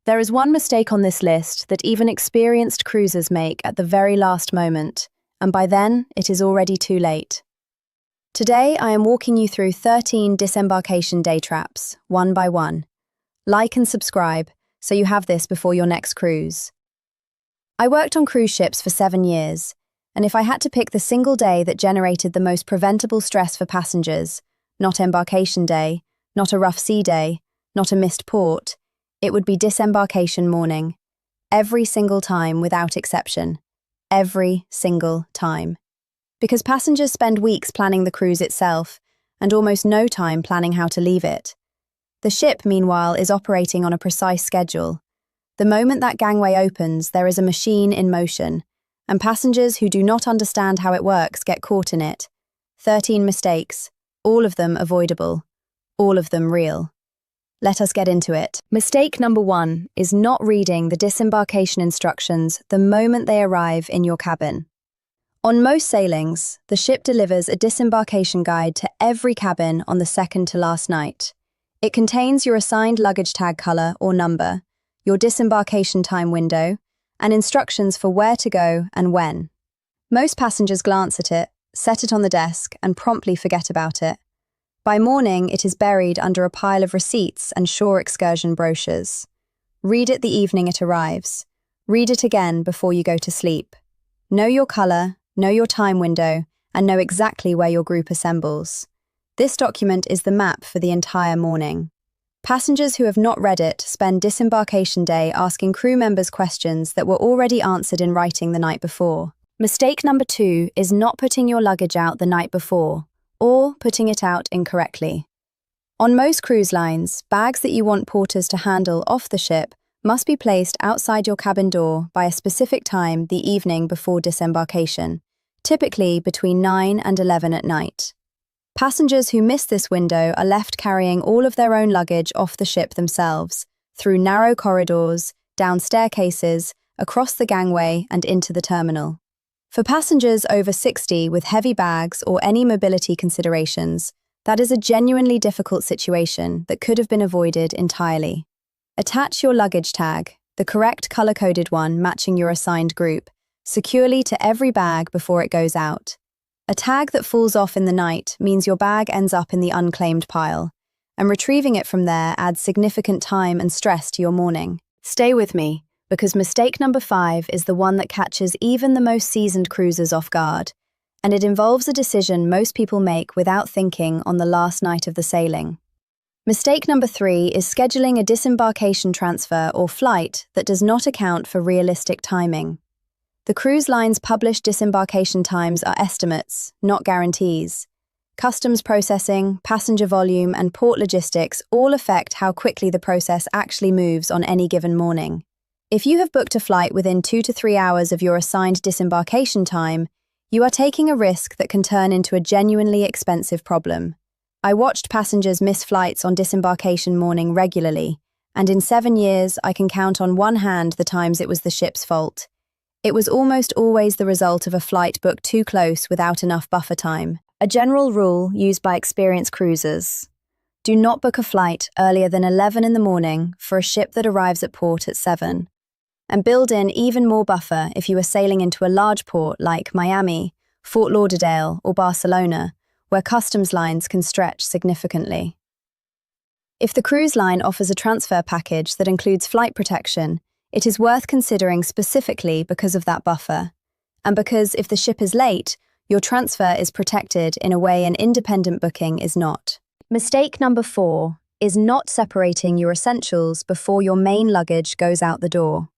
There is one mistake on this list that even experienced cruisers make at the very last moment, and by then it is already too late. Today I am walking you through 13 disembarkation day traps, one by one. Like and subscribe, so you have this before your next cruise. I worked on cruise ships for 7 years, and if I had to pick the single day that generated the most preventable stress for passengers, not embarkation day, not a rough sea day, not a missed port, it would be disembarkation morning. Every single time without exception. Every single time. Because passengers spend weeks planning the cruise itself, and almost no time planning how to leave it. The ship, meanwhile, is operating on a precise schedule. The moment that gangway opens, there is a machine in motion, and passengers who do not understand how it works get caught in it. 13 mistakes, all of them avoidable, all of them real. Let us get into it. Mistake number 1 is not reading the disembarkation instructions the moment they arrive in your cabin. On most sailings, the ship delivers a disembarkation guide to every cabin on the second to last night. It contains your assigned luggage tag color or number, your disembarkation time window, and instructions for where to go and when. Most passengers glance at it, set it on the desk, and promptly forget about it. By morning, it is buried under a pile of receipts and shore excursion brochures. Read it the evening it arrives. Read it again before you go to sleep. Know your color, know your time window, and know exactly where your group assembles. This document is the map for the entire morning. Passengers who have not read it spend disembarkation day asking crew members questions that were already answered in writing the night before. Mistake number 2 is not putting your luggage out the night before, or putting it out incorrectly. On most cruise lines, bags that you want porters to handle off the ship must be placed outside your cabin door by a specific time the evening before disembarkation, typically between 9 and 11 at night. Passengers who miss this window are left carrying all of their own luggage off the ship themselves, through narrow corridors, down staircases, across the gangway and into the terminal. For passengers over 60 with heavy bags or any mobility considerations, that is a genuinely difficult situation that could have been avoided entirely. Attach your luggage tag, the correct color-coded one matching your assigned group, securely to every bag before it goes out. A tag that falls off in the night means your bag ends up in the unclaimed pile, and retrieving it from there adds significant time and stress to your morning. Stay with me, because mistake number 5 is the one that catches even the most seasoned cruisers off guard, and it involves a decision most people make without thinking on the last night of the sailing. Mistake number 3 is scheduling a disembarkation transfer or flight that does not account for realistic timing. The cruise line's published disembarkation times are estimates, not guarantees. Customs processing, passenger volume, and port logistics all affect how quickly the process actually moves on any given morning. If you have booked a flight within 2 to 3 hours of your assigned disembarkation time, you are taking a risk that can turn into a genuinely expensive problem. I watched passengers miss flights on disembarkation morning regularly, and in 7 years I can count on one hand the times it was the ship's fault. It was almost always the result of a flight booked too close without enough buffer time. A general rule used by experienced cruisers: do not book a flight earlier than 11 in the morning for a ship that arrives at port at 7. And build in even more buffer if you are sailing into a large port like Miami, Fort Lauderdale, or Barcelona, where customs lines can stretch significantly. If the cruise line offers a transfer package that includes flight protection, it is worth considering specifically because of that buffer, and because if the ship is late, your transfer is protected in a way an independent booking is not. Mistake number 4 is not separating your essentials before your main luggage goes out the door.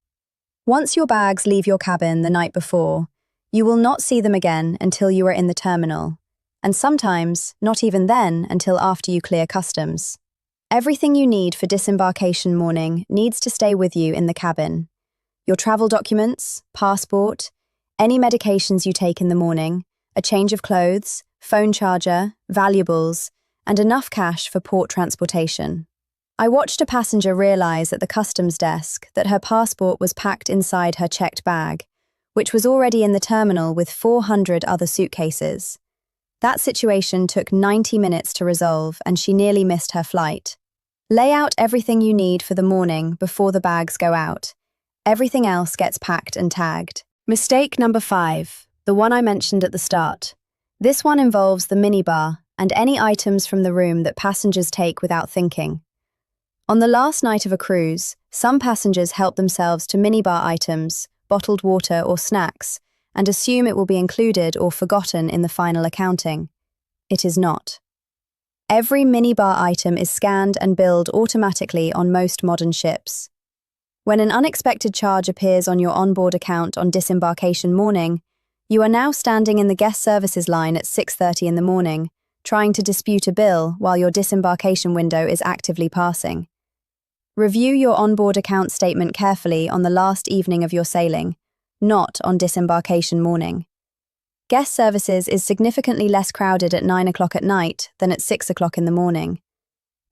Once your bags leave your cabin the night before, you will not see them again until you are in the terminal, and sometimes not even then until after you clear customs. Everything you need for disembarkation morning needs to stay with you in the cabin. Your travel documents, passport, any medications you take in the morning, a change of clothes, phone charger, valuables, and enough cash for port transportation. I watched a passenger realize at the customs desk that her passport was packed inside her checked bag, which was already in the terminal with 400 other suitcases. That situation took 90 minutes to resolve, and she nearly missed her flight. Lay out everything you need for the morning before the bags go out. Everything else gets packed and tagged. Mistake number 5, the one I mentioned at the start. This one involves the minibar and any items from the room that passengers take without thinking. On the last night of a cruise, some passengers help themselves to minibar items, bottled water or snacks, and assume it will be included or forgotten in the final accounting. It is not. Every minibar item is scanned and billed automatically on most modern ships. When an unexpected charge appears on your onboard account on disembarkation morning, you are now standing in the guest services line at 6:30 in the morning, trying to dispute a bill while your disembarkation window is actively passing. Review your onboard account statement carefully on the last evening of your sailing, not on disembarkation morning. Guest services is significantly less crowded at 9 o'clock at night than at 6 o'clock in the morning.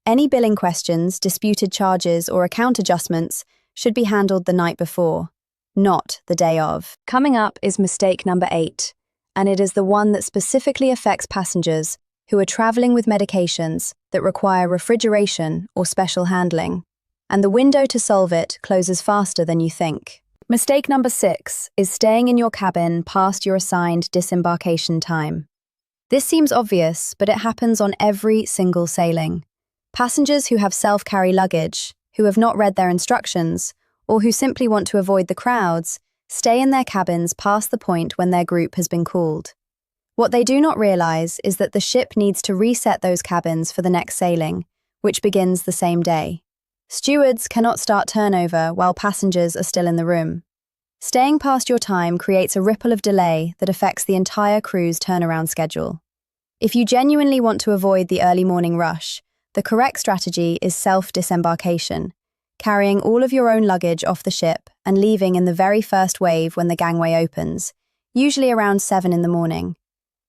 Any billing questions, disputed charges, or account adjustments should be handled the night before, not the day of. Coming up is mistake number 8, and it is the one that specifically affects passengers who are traveling with medications that require refrigeration or special handling, and the window to solve it closes faster than you think. Mistake number 6 is staying in your cabin past your assigned disembarkation time. This seems obvious, but it happens on every single sailing. Passengers who have self-carry luggage, who have not read their instructions, or who simply want to avoid the crowds, stay in their cabins past the point when their group has been called. What they do not realize is that the ship needs to reset those cabins for the next sailing, which begins the same day. Stewards cannot start turnover while passengers are still in the room. Staying past your time creates a ripple of delay that affects the entire cruise turnaround schedule. If you genuinely want to avoid the early morning rush, the correct strategy is self-disembarkation, carrying all of your own luggage off the ship and leaving in the very first wave when the gangway opens, usually around 7 in the morning.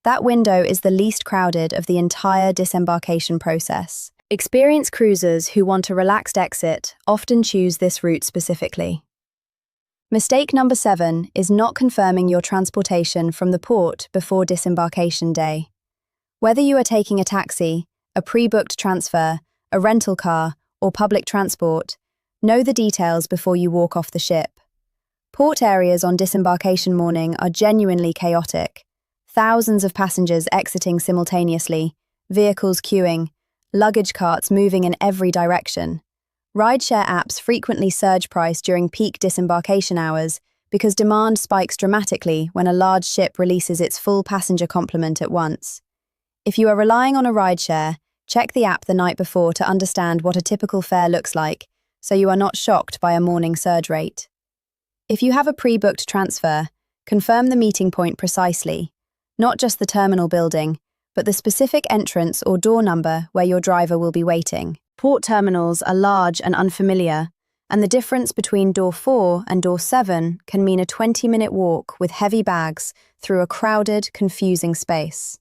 That window is the least crowded of the entire disembarkation process. Experienced cruisers who want a relaxed exit often choose this route specifically. Mistake number 7 is not confirming your transportation from the port before disembarkation day. Whether you are taking a taxi, a pre-booked transfer, a rental car, or public transport, know the details before you walk off the ship. Port areas on disembarkation morning are genuinely chaotic. Thousands of passengers exiting simultaneously, vehicles queuing, luggage carts moving in every direction. Rideshare apps frequently surge price during peak disembarkation hours because demand spikes dramatically when a large ship releases its full passenger complement at once. If you are relying on a rideshare, check the app the night before to understand what a typical fare looks like, so you are not shocked by a morning surge rate. If you have a pre-booked transfer, confirm the meeting point precisely, not just the terminal building, but the specific entrance or door number where your driver will be waiting. Port terminals are large and unfamiliar, and the difference between door 4 and door 7 can mean a 20-minute walk with heavy bags through a crowded, confusing space.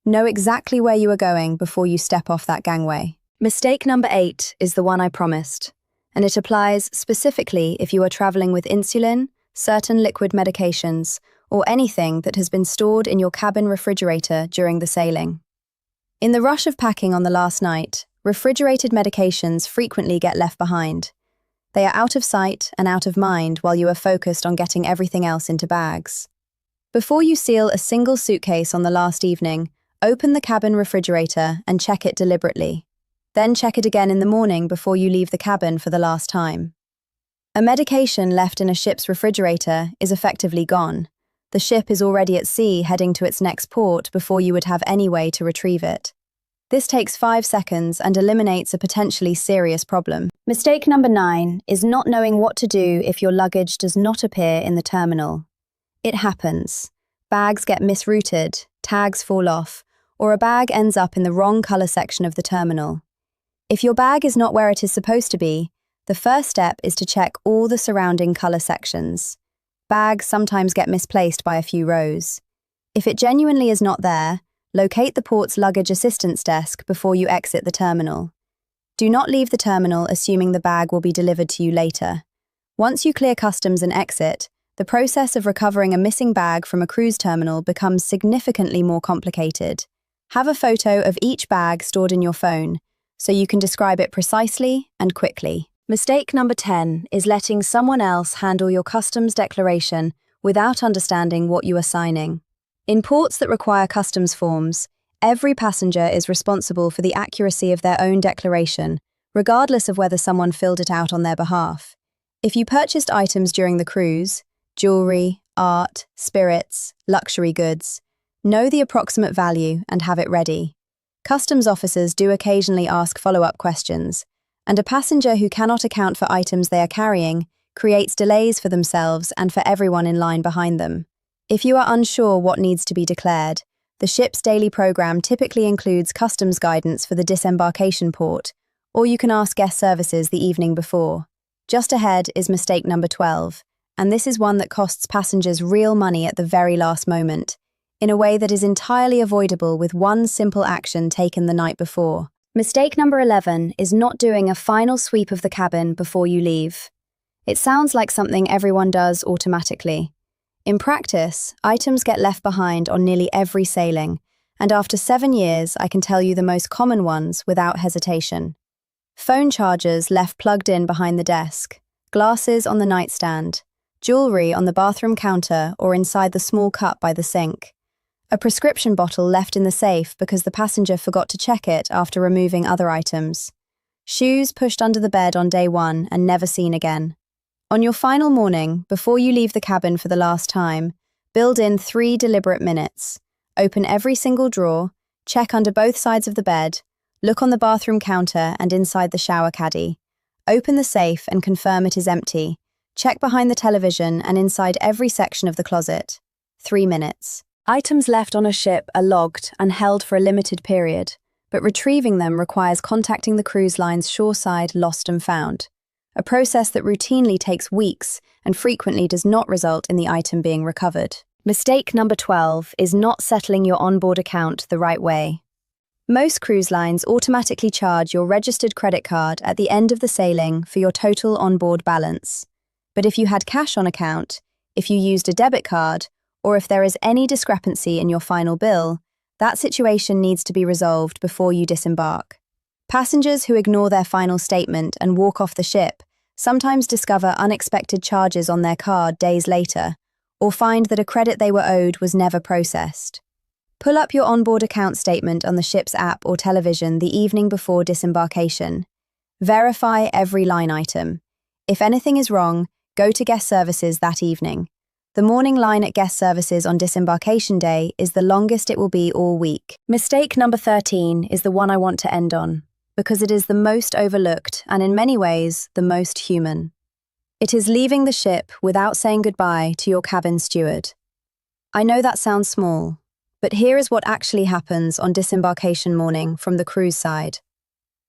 Know exactly where you are going before you step off that gangway. Mistake number 8 is the one I promised, and it applies specifically if you are traveling with insulin, certain liquid medications, or anything that has been stored in your cabin refrigerator during the sailing. In the rush of packing on the last night, refrigerated medications frequently get left behind. They are out of sight and out of mind while you are focused on getting everything else into bags. Before you seal a single suitcase on the last evening, open the cabin refrigerator and check it deliberately. Then check it again in the morning before you leave the cabin for the last time. A medication left in a ship's refrigerator is effectively gone. The ship is already at sea heading to its next port before you would have any way to retrieve it. This takes 5 seconds and eliminates a potentially serious problem. Mistake number 9 is not knowing what to do if your luggage does not appear in the terminal. It happens. Bags get misrouted, tags fall off, or a bag ends up in the wrong color section of the terminal. If your bag is not where it is supposed to be, the first step is to check all the surrounding color sections. Bags sometimes get misplaced by a few rows. If it genuinely is not there, locate the port's luggage assistance desk before you exit the terminal. Do not leave the terminal assuming the bag will be delivered to you later. Once you clear customs and exit, the process of recovering a missing bag from a cruise terminal becomes significantly more complicated. Have a photo of each bag stored in your phone, so you can describe it precisely and quickly. Mistake number 10 is letting someone else handle your customs declaration without understanding what you are signing. In ports that require customs forms, every passenger is responsible for the accuracy of their own declaration, regardless of whether someone filled it out on their behalf. If you purchased items during the cruise, jewelry, art, spirits, luxury goods, know the approximate value and have it ready. Customs officers do occasionally ask follow-up questions, and a passenger who cannot account for items they are carrying creates delays for themselves and for everyone in line behind them. If you are unsure what needs to be declared, the ship's daily program typically includes customs guidance for the disembarkation port, or you can ask guest services the evening before. Just ahead is mistake number 12, and this is one that costs passengers real money at the very last moment, in a way that is entirely avoidable with one simple action taken the night before. Mistake number 11 is not doing a final sweep of the cabin before you leave. It sounds like something everyone does automatically. In practice, items get left behind on nearly every sailing, and after 7 years, I can tell you the most common ones without hesitation. Phone chargers left plugged in behind the desk, glasses on the nightstand, jewelry on the bathroom counter or inside the small cup by the sink, a prescription bottle left in the safe because the passenger forgot to check it after removing other items, shoes pushed under the bed on day 1 and never seen again. On your final morning, before you leave the cabin for the last time, build in 3 deliberate minutes. Open every single drawer, check under both sides of the bed, look on the bathroom counter and inside the shower caddy. Open the safe and confirm it is empty. Check behind the television and inside every section of the closet. 3 minutes. Items left on a ship are logged and held for a limited period, but retrieving them requires contacting the cruise line's shoreside lost and found, a process that routinely takes weeks and frequently does not result in the item being recovered. Mistake number 12 is not settling your onboard account the right way. Most cruise lines automatically charge your registered credit card at the end of the sailing for your total onboard balance. But if you had cash on account, if you used a debit card, or if there is any discrepancy in your final bill, that situation needs to be resolved before you disembark. Passengers who ignore their final statement and walk off the ship sometimes discover unexpected charges on their card days later, or find that a credit they were owed was never processed. Pull up your onboard account statement on the ship's app or television the evening before disembarkation. Verify every line item. If anything is wrong, go to guest services that evening. The morning line at guest services on disembarkation day is the longest it will be all week. Mistake number 13 is the one I want to end on, because it is the most overlooked and in many ways the most human. It is leaving the ship without saying goodbye to your cabin steward. I know that sounds small, but here is what actually happens on disembarkation morning from the cruise side.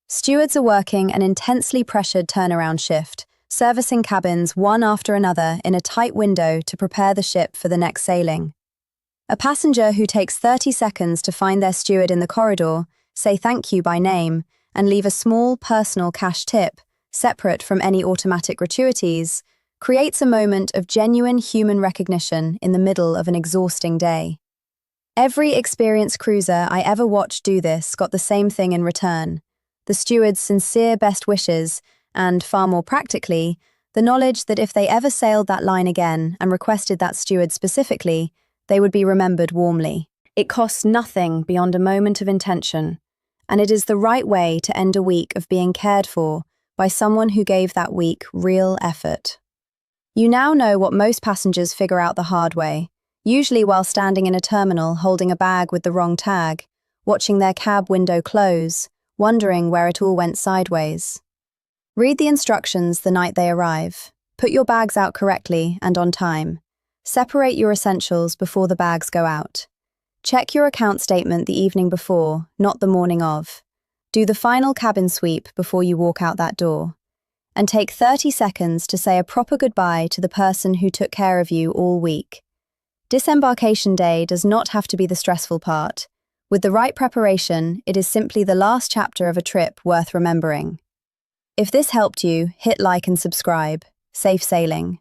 Stewards are working an intensely pressured turnaround shift, servicing cabins one after another in a tight window to prepare the ship for the next sailing. A passenger who takes 30 seconds to find their steward in the corridor, say thank you by name, and leave a small personal cash tip, separate from any automatic gratuities, creates a moment of genuine human recognition in the middle of an exhausting day. Every experienced cruiser I ever watched do this got the same thing in return: the steward's sincere best wishes and, far more practically, the knowledge that if they ever sailed that line again and requested that steward specifically, they would be remembered warmly. It costs nothing beyond a moment of intention, and it is the right way to end a week of being cared for by someone who gave that week real effort. You now know what most passengers figure out the hard way, usually while standing in a terminal holding a bag with the wrong tag, watching their cab window close, wondering where it all went sideways. Read the instructions the night they arrive. Put your bags out correctly and on time. Separate your essentials before the bags go out. Check your account statement the evening before, not the morning of. Do the final cabin sweep before you walk out that door. And take 30 seconds to say a proper goodbye to the person who took care of you all week. Disembarkation day does not have to be the stressful part. With the right preparation, it is simply the last chapter of a trip worth remembering. If this helped you, hit like and subscribe. Safe sailing.